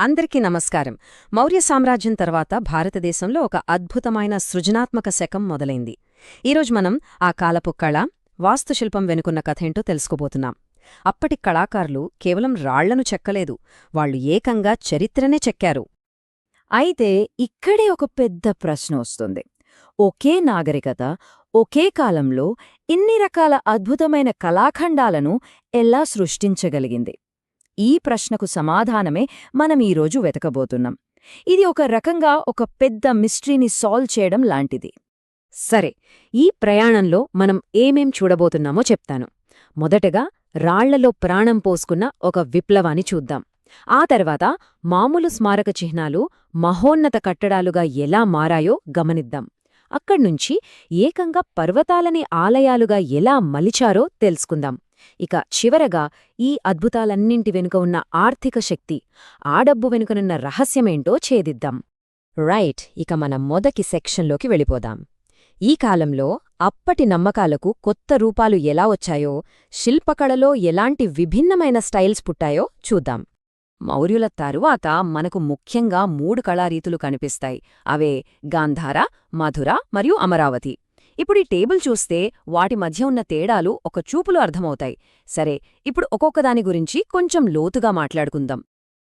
అందరికీ నమస్కారం. మౌర్య సామ్రాజ్యం తర్వాత భారతదేశంలో ఒక అద్భుతమైన సృజనాత్మక శకం మొదలైంది. ఈరోజు మనం ఆ కాలపు కళ, వాస్తుశిల్పం వెనుకున్న కథేంటో తెలుసుకోబోతున్నాం. అప్పటి కళాకారులు కేవలం రాళ్లను చెక్కలేదు, వాళ్లు ఏకంగా చరిత్రనే చెక్కారు. అయితే ఇక్కడే ఒక పెద్ద ప్రశ్న వస్తుంది. ఒకే నాగరికత, ఒకే కాలంలో ఇన్ని రకాల అద్భుతమైన కళాఖండాలను ఎలా సృష్టించగలిగింది? ఈ ప్రశ్నకు సమాధానమే మనం ఈరోజు వెతకబోతున్నాం. ఇది ఒక రకంగా ఒక పెద్ద మిస్టరీని సాల్వ్ చేయడం లాంటిది. సరే, ఈ ప్రయాణంలో మనం ఏమేం చూడబోతున్నామో చెప్తాను. మొదటగా రాళ్లలో ప్రాణం పోసుకున్న ఒక విప్లవాన్ని చూద్దాం. ఆ తర్వాత మామూలు స్మారక చిహ్నాలు మహోన్నత కట్టడాలుగా ఎలా మారాయో గమనిద్దాం. అక్కడ్నుంచి ఏకంగా పర్వతాలని ఆలయాలుగా ఎలా మలిచారో తెలుసుకుందాం. ఇక చివరగా ఈ అద్భుతాలన్నింటి వెనుక ఉన్న ఆర్థిక శక్తి, ఆ డబ్బు వెనుకనున్న రహస్యమేంటో ఛేదిద్దాం. రైట్, ఇక మన మొదటి సెక్షన్లోకి వెళ్ళిపోదాం. ఈ కాలంలో అప్పటి నమ్మకాలకు కొత్త రూపాలు ఎలా వచ్చాయో, శిల్పకళలో ఎలాంటి విభిన్నమైన స్టైల్స్ పుట్టాయో చూద్దాం. మౌర్యుల తరువాత మనకు ముఖ్యంగా 3 కళారీతులు కనిపిస్తాయి. అవే గాంధార, మధుర మరియు అమరావతి. ఇప్పుడు ఈ టేబుల్ చూస్తే వాటి మధ్య ఉన్న తేడాలు ఒక చూపులో అర్థమవుతాయి. సరే, ఇప్పుడు ఒక్కొక్కదాని గురించి కొంచెం లోతుగా మాట్లాడుకుందాం.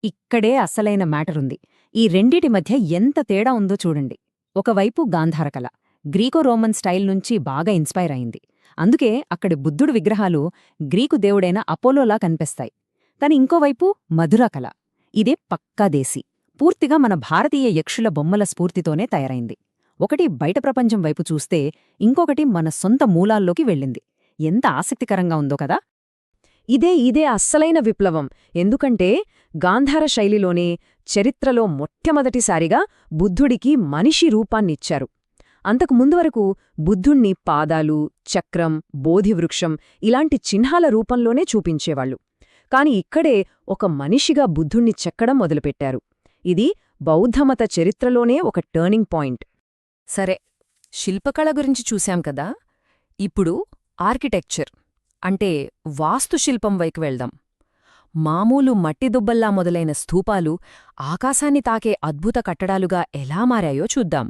ఇక్కడే అసలైన మ్యాటరుంది. ఈ రెండిటి మధ్య ఎంత తేడా ఉందో చూడండి. ఒకవైపు గాంధారకళ గ్రీకో రోమన్ స్టైల్ నుంచి బాగా ఇన్స్పైర్ అయింది. అందుకే అక్కడి బుద్ధుడు విగ్రహాలు గ్రీకు దేవుడైన అపోలోలా కనిపిస్తాయి. కాని ఇంకోవైపు మధురకళ, ఇదే పక్కా దేశీ, పూర్తిగా మన భారతీయ యక్షుల బొమ్మల స్ఫూర్తితోనే తయారైంది. ఒకటి బయట ప్రపంచం వైపు చూస్తే, ఇంకొకటి మన సొంత మూలాల్లోకి వెళ్ళింది. ఎంత ఆసక్తికరంగా ఉందో కదా. ఇదే అస్సలైన విప్లవం. ఎందుకంటే గాంధార శైలిలోనే చరిత్రలో మొట్టమొదటిసారిగా బుద్ధుడికి మనిషి రూపాన్నిచ్చారు. అంతకు ముందు వరకు బుద్ధుణ్ణి పాదాలు, చక్రం, బోధివృక్షం ఇలాంటి చిహ్నాల రూపంలోనే చూపించేవాళ్లు. కాని ఇక్కడే ఒక మనిషిగా బుద్ధుణ్ణి చెక్కడం మొదలుపెట్టారు. ఇది బౌద్ధమత చరిత్రలోనే ఒక టర్నింగ్ పాయింట్. సరే, శిల్పకళ గురించి చూశాం కదా. ఇప్పుడు ఆర్కిటెక్చర్ అంటే వాస్తుశిల్పం వైపు వెళ్దాం. మామూలు మట్టిదుబ్బల్లా మొదలైన స్థూపాలు ఆకాశాన్ని తాకే అద్భుత కట్టడాలుగా ఎలా మారాయో చూద్దాం.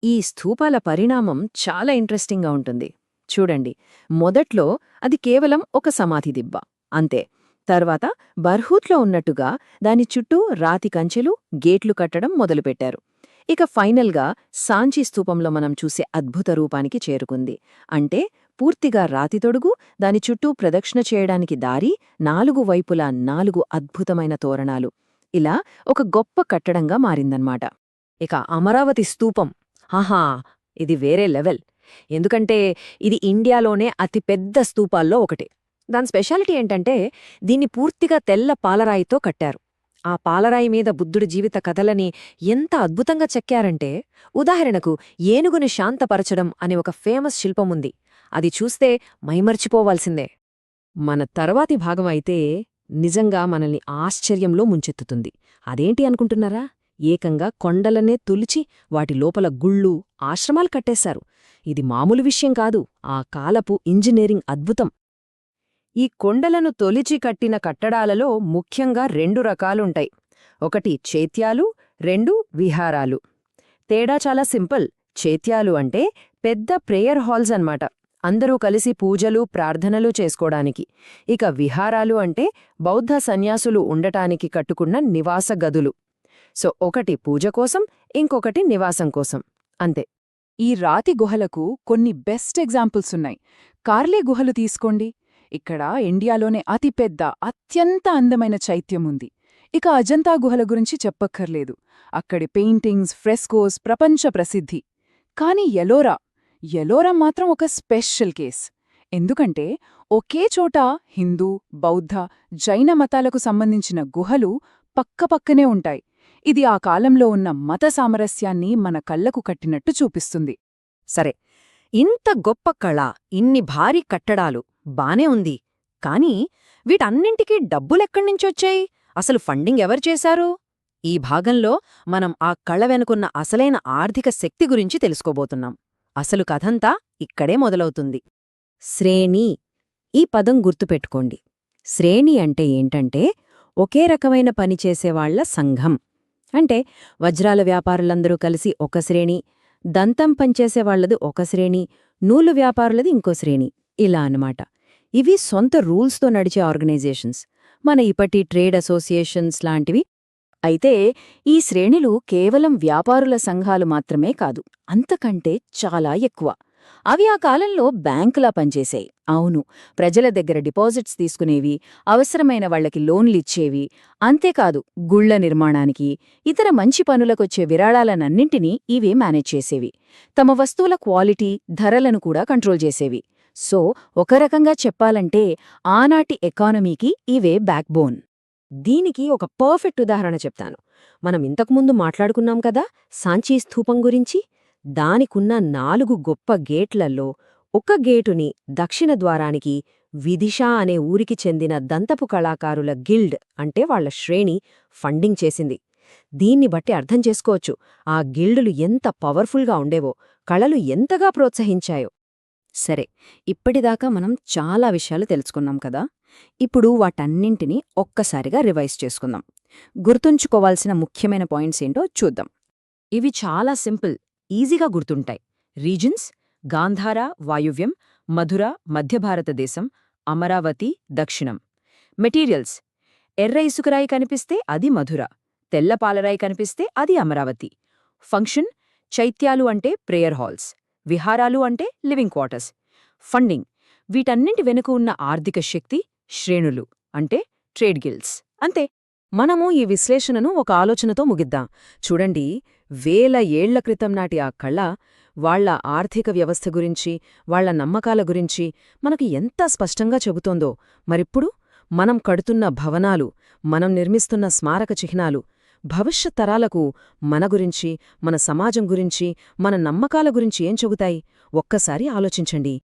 ఈ స్థూపాల పరిణామం చాలా ఇంట్రెస్టింగ్గా ఉంటుంది. చూడండి, మొదట్లో అది కేవలం ఒక సమాధి దిబ్బ అంతే. తర్వాత బర్హూత్లో ఉన్నట్టుగా దాని చుట్టూ రాతి కంచెలు, గేట్లు కట్టడం మొదలుపెట్టారు. ఇక ఫైనల్గా సాంచి స్తూపంలో మనం చూసే అద్భుత రూపానికి చేరుకుంది. అంటే పూర్తిగా రాతి తొడుగు, దాని చుట్టూ ప్రదక్షిణ చేయడానికి దారి, 4 వైపులా 4 అద్భుతమైన తోరణాలు. ఇలా ఒక గొప్ప కట్టడంగా మారిందన్నమాట. ఇక అమరావతి స్తూపం, ఆహా, ఇది వేరే లెవెల్. ఎందుకంటే ఇది ఇండియాలోనే అతిపెద్ద స్తూపాల్లో ఒకటి. దాని స్పెషాలిటీ ఏంటంటే దీన్ని పూర్తిగా తెల్ల పాలరాయితో కట్టారు. ఆ పాలరాయి మీద బుద్ధుడి జీవిత కథలని ఎంత అద్భుతంగా చెక్కారంటే, ఉదాహరణకు ఏనుగుని శాంతపరచడం అనే ఒక ఫేమస్ శిల్పముంది. అది చూస్తే మైమర్చిపోవాల్సిందే. మన తర్వాతి భాగం అయితే నిజంగా మనల్ని ఆశ్చర్యంలో ముంచెత్తుతుంది. అదేంటి అనుకుంటున్నారా? ఏకంగా కొండలనే తులిచి వాటి లోపల గుళ్ళు, ఆశ్రమాలు కట్టేశారు. ఇది మామూలు విషయం కాదు, ఆ కాలపు ఇంజనీరింగ్ అద్భుతం. ఈ కొండలను తొలిచి కట్టిన కట్టడాలలో ముఖ్యంగా 2 రకాలుంటాయి. ఒకటి చైత్యాలు, 2 విహారాలు. తేడా చాలా సింపుల్. చైత్యాలు అంటే పెద్ద ప్రేయర్ హాల్స్ అన్నమాట, అందరూ కలిసి పూజలు, ప్రార్థనలు చేసుకోడానికి. ఇక విహారాలు అంటే బౌద్ధ సన్యాసులు ఉండటానికి కట్టుకున్న నివాస గదులు. సో ఒకటి పూజ కోసం, ఇంకొకటి నివాసం కోసం, అంతే. ఈ రాతి గుహలకు కొన్ని బెస్ట్ ఎగ్జాంపుల్స్ ఉన్నాయి. కార్లే గుహలు తీసుకోండి. ఇక్కడ ఇండియాలోనే అతిపెద్ద, అత్యంత అందమైన చైత్యముంది. ఇక అజంతా గుహల గురించి చెప్పక్కర్లేదు. అక్కడి పెయింటింగ్స్, ఫ్రెస్కోస్ ప్రపంచ ప్రసిద్ధి. కాని ఎలోరా మాత్రం ఒక స్పెషల్ కేస్. ఎందుకంటే ఒకే చోట హిందూ, బౌద్ధ, జైన మతాలకు సంబంధించిన గుహలు పక్కపక్కనే ఉంటాయి. ఇది ఆ కాలంలో ఉన్న మత సామరస్యాన్ని మన కళ్లకు కట్టినట్టు చూపిస్తుంది. సరే, ఇంత గొప్ప కళ, ఇన్ని భారీ కట్టడాలు బానే ఉంది. కానీ వీటన్నింటికీ డబ్బులెక్కడ్నించొచ్చాయి? అసలు ఫండింగ్ ఎవరు చేశారు? ఈ భాగంలో మనం ఆ కళ వెనుకున్న అసలైన ఆర్థిక శక్తి గురించి తెలుసుకోబోతున్నాం. అసలు కథంతా ఇక్కడే మొదలవుతుంది. శ్రేణి, ఈ పదం గుర్తుపెట్టుకోండి. శ్రేణి అంటే ఏంటంటే ఒకే రకమైన పని చేసేవాళ్ల సంఘం. అంటే వజ్రాల వ్యాపారులందరూ కలిసి ఒక శ్రేణి, దంతం పనిచేసేవాళ్లది ఒక శ్రేణి, నూలు వ్యాపారులది ఇంకో శ్రేణి, ఇలా అన్నమాట. ఇవి సొంత రూల్స్తో నడిచే ఆర్గనైజేషన్స్, మన ఇప్పటి ట్రేడ్ అసోసియేషన్స్ లాంటివి. అయితే ఈ శ్రేణులు కేవలం వ్యాపారుల సంఘాలు మాత్రమే కాదు, అంతకంటే చాలా ఎక్కువ. అవి ఆ కాలంలో బ్యాంకులా పనిచేశాయి. అవును, ప్రజల దగ్గర డిపాజిట్స్ తీసుకునేవి, అవసరమైన వాళ్లకి లోన్లిచ్చేవి. అంతేకాదు, గుళ్ల నిర్మాణానికి, ఇతర మంచి పనులకొచ్చే విరాళాలనన్నింటినీ ఇవే మేనేజ్ చేసేవి. తమ వస్తువుల క్వాలిటీ, ధరలను కూడా కంట్రోల్ చేసేవి. సో ఒక రకంగా చెప్పాలంటే ఆనాటి ఎకానమీకి ఇవే బ్యాక్బోన్. దీనికి ఒక పర్ఫెక్ట్ ఉదాహరణ చెప్తాను. మనం ఇంతకుముందు మాట్లాడుకున్నాం కదా సాంచీ స్థూపం గురించి. దానికున్న 4 గొప్ప గేట్లలో ఒక గేటుని దక్షిణ ద్వారానికి విదిషా అనే ఊరికి చెందిన దంతపు కళాకారుల గిల్డ్, అంటే వాళ్ల శ్రేణి, ఫండింగ్ చేసింది. దీన్ని బట్టి అర్థం చేసుకోవచ్చు ఆ గిల్డులు ఎంత పవర్ఫుల్గా ఉండేవో, కళలు ఎంతగా ప్రోత్సహించాయో. సరే, ఇప్పటిదాకా మనం చాలా విషయాలు తెలుసుకున్నాం కదా. ఇప్పుడు వాటన్నింటినీ ఒక్కసారిగా రివైజ్ చేసుకుందాం. గుర్తుంచుకోవాల్సిన ముఖ్యమైన పాయింట్స్ ఏంటో చూద్దాం. ఇవి చాలా సింపుల్, ఈజీగా గుర్తుంటాయి. రీజన్స్: గాంధార వాయువ్యం, మధుర మధ్య భారతదేశం, అమరావతి దక్షిణం. మెటీరియల్స్: ఎర్ర ఇసుకరాయి కనిపిస్తే అది మధుర, తెల్ల పాలరాయి కనిపిస్తే అది అమరావతి. ఫంక్షన్: చైత్యాలు అంటే ప్రేయర్ హాల్స్, విహారాలు అంటే లివింగ్ క్వార్టర్స్. ఫండింగ్: వీటన్నింటి వెనుక ఉన్న ఆర్థిక శక్తి, శ్రేణులు అంటే ట్రేడ్ గిల్డ్స్. అంతే. మనము ఈ విశ్లేషణను ఒక ఆలోచనతో ముగిద్దాం. చూడండి, 1000 ఏళ్ల క్రితం నాటి ఆ కళ, వాళ్ల ఆర్థిక వ్యవస్థ గురించి, వాళ్ల నమ్మకాల గురించి మనకు ఎంత స్పష్టంగా చెబుతోందో. మరిప్పుడు మనం కడుతున్న భవనాలు, మనం నిర్మిస్తున్న స్మారక చిహ్నాలు భవిష్యత్ తరాలకు మన గురించి, మన సమాజం గురించి, మన నమ్మకాల గురించి ఏం చెబుతాయి? ఒక్కసారి ఆలోచించండి.